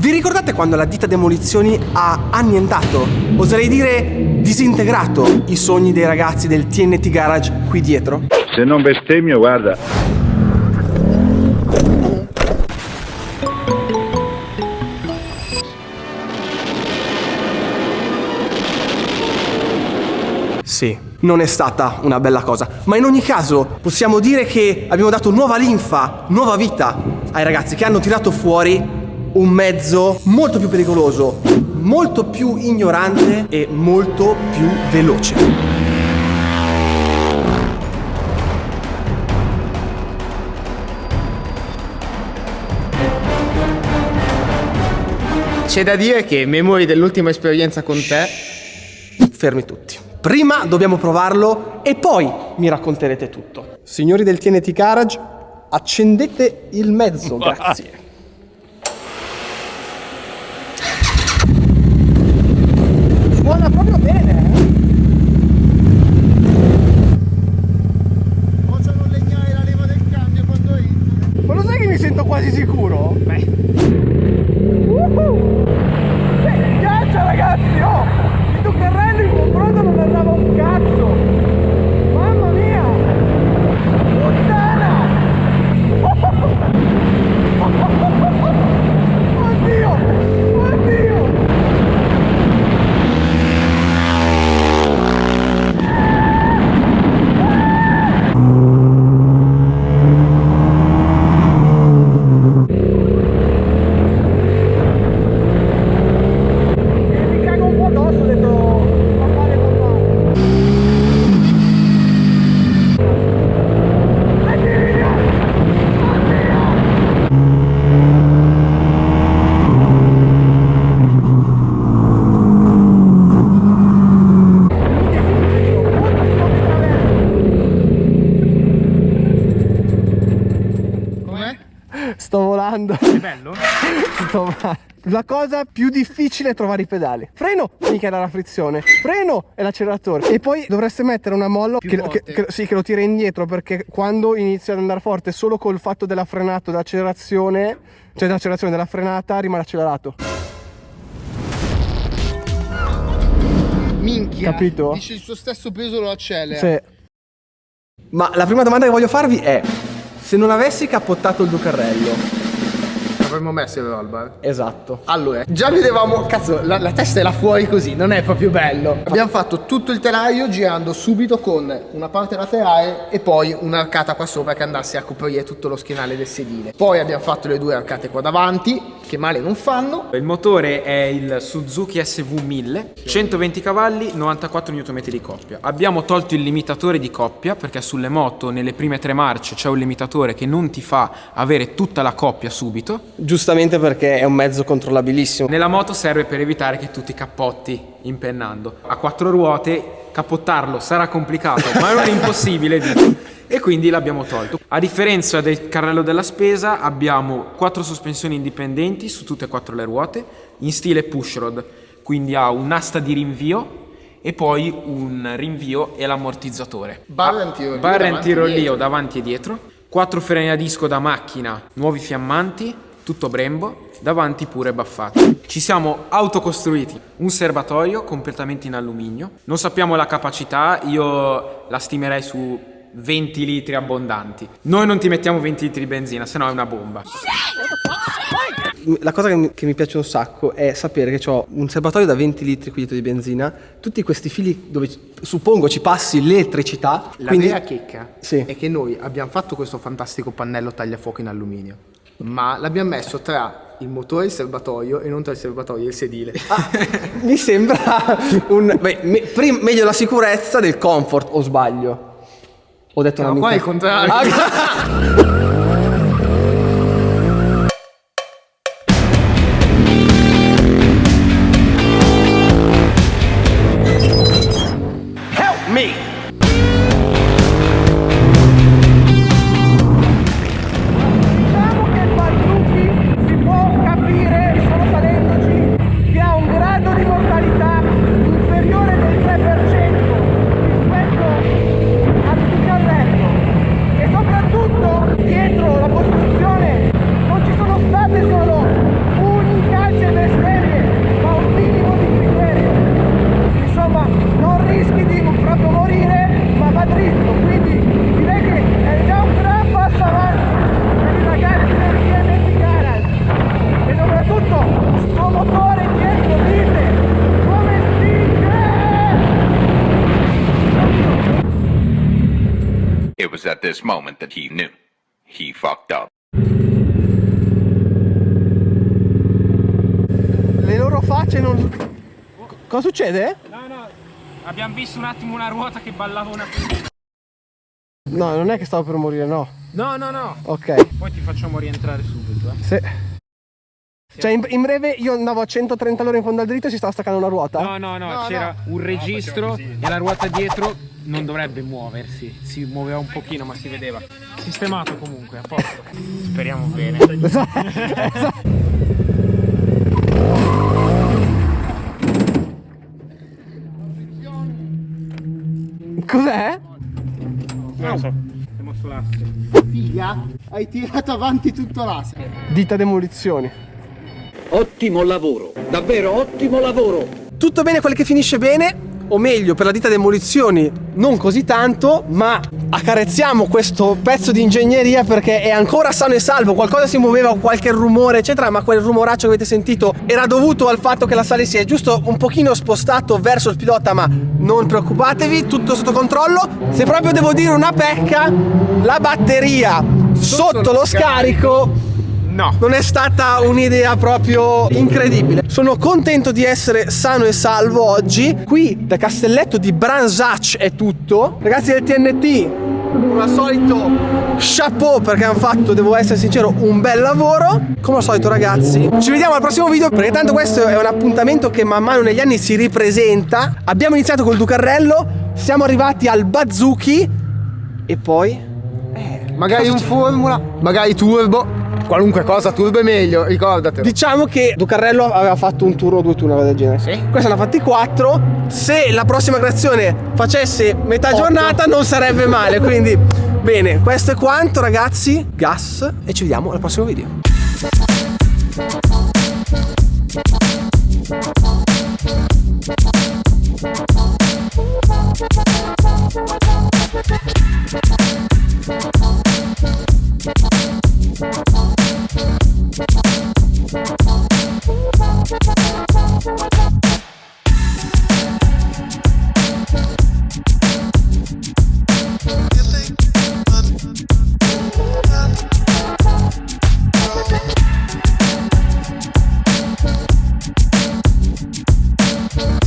Vi ricordate quando la ditta demolizioni ha annientato, oserei dire disintegrato, i sogni dei ragazzi del TNT Garage qui dietro? Se non bestemmio, guarda. Sì, non è stata una bella cosa, ma in ogni caso possiamo dire che abbiamo dato nuova linfa, nuova vita ai ragazzi che hanno tirato fuori un mezzo molto più pericoloso, molto più ignorante e molto più veloce. C'è da dire che memori dell'ultima esperienza con te. Fermi tutti. Prima dobbiamo provarlo e poi mi racconterete tutto. Signori del TNT Garage, accendete il mezzo, grazie. Suona proprio bene, Cosa non legnare la leva del cambio quando entri? Ma lo sai che mi sento quasi sicuro? Beh. Mi piace, ragazzi, oh! Il Ducarello in confronto non andava un cazzo! Mamma mia! Puttana! Oddio! Oddio! Mi cago un po' addosso, ho detto papà. Com'è? Sto volando. È bello? La cosa più difficile è trovare i pedali. Freno, mica era la frizione. Freno è l'acceleratore. E poi dovreste mettere una molla che lo tira indietro, perché quando inizia ad andare forte solo col fatto della frenata, dell'accelerazione, cioè dell'accelerazione della frenata, rimane accelerato. Minchia. Capito? Dice il suo stesso peso lo accelera. Sì. Ma la prima domanda che voglio farvi è: se non avessi cappottato il Ducarello. Avremmo messo il roll bar. Esatto. Allora, già vedevamo, cazzo, la testa è là fuori così, non è proprio bello. Abbiamo fatto tutto il telaio girando subito con una parte laterale e poi un'arcata qua sopra che andasse a coprire tutto lo schienale del sedile. Poi abbiamo fatto le due arcate qua davanti, che male non fanno. Il motore è il Suzuki SV1000, 120 cavalli, 94 Nm di coppia. Abbiamo tolto il limitatore di coppia perché sulle moto nelle prime 3 marce c'è un limitatore che non ti fa avere tutta la coppia subito. Giustamente, perché è un mezzo controllabilissimo. Nella moto serve per evitare che tu ti cappotti impennando. A 4 ruote cappottarlo sarà complicato, ma non è impossibile, dico. E quindi l'abbiamo tolto. A differenza del carrello della spesa abbiamo 4 sospensioni indipendenti su tutte e 4 le ruote in stile pushrod, quindi ha un'asta di rinvio e poi un rinvio e l'ammortizzatore. Barre antirollio davanti e dietro, 4 freni a disco da macchina, nuovi fiammanti, tutto Brembo, davanti pure baffati. Ci siamo autocostruiti un serbatoio completamente in alluminio. Non sappiamo la capacità, io la stimerei su 20 litri abbondanti. Noi non ti mettiamo 20 litri di benzina, se no è una bomba. La cosa che mi piace un sacco è sapere che ho un serbatoio da 20 litri di benzina, tutti questi fili dove suppongo ci passi l'elettricità. La vera chicca Sì. è che noi abbiamo fatto questo fantastico pannello tagliafuoco in alluminio, ma l'abbiamo messo tra il motore e il serbatoio e non tra il serbatoio e il sedile. Mi sembra meglio la sicurezza del comfort, o sbaglio? Ho detto una No, qua è il contrario. Help me! Diciamo che il Suzuki si può capire, solo salendoci, che ha un grado di mortalità inferiore del 3% rispetto al Ducarello, e soprattutto this moment that he knew. He fucked up. Le loro facce non... Cosa succede? No, abbiamo visto un attimo una ruota che ballava una... No, non è che stavo per morire, no. No. Ok. Poi ti facciamo rientrare subito, Sì. Cioè in breve io andavo a 130 all'ora in fondo al dritto e si stava staccando una ruota? No, c'era un registro e la ruota dietro non dovrebbe muoversi. Si muoveva un pochino, ma si vedeva. Sistemato comunque, a posto. Speriamo bene. Cos'è? Non lo so, siamo sull'asse. Figlia, hai tirato avanti tutto l'asse. Dita demolizioni. Ottimo lavoro, davvero ottimo lavoro. Tutto bene quel che finisce bene, o meglio per la ditta demolizioni non così tanto, ma accarezziamo questo pezzo di ingegneria perché è ancora sano e salvo. Qualcosa si muoveva, qualche rumore eccetera, ma quel rumoraccio che avete sentito era dovuto al fatto che la sale si è giusto un pochino spostato verso il pilota, ma non preoccupatevi, tutto sotto controllo. Se proprio devo dire una pecca, la batteria sotto lo scarico No. non è stata un'idea proprio incredibile. Sono contento di essere sano e salvo oggi. Qui da Castelletto di Bransac è tutto. Ragazzi del TNT, come al solito chapeau perché hanno fatto, devo essere sincero, un bel lavoro. Come al solito ragazzi, ci vediamo al prossimo video perché tanto questo è un appuntamento che man mano negli anni si ripresenta. Abbiamo iniziato col Ducarrello, siamo arrivati al Bazooki e poi Magari un Formula, magari Turbo. Qualunque cosa, turbo è meglio, ricordatelo. diciamo che Ducarrello aveva fatto un turno o 2 turni, una cosa del genere. Sì. Questa ne ha fatti 4. Se la prossima creazione facesse metà giornata non sarebbe male. Quindi bene, questo è quanto ragazzi. Gas e ci vediamo al prossimo video.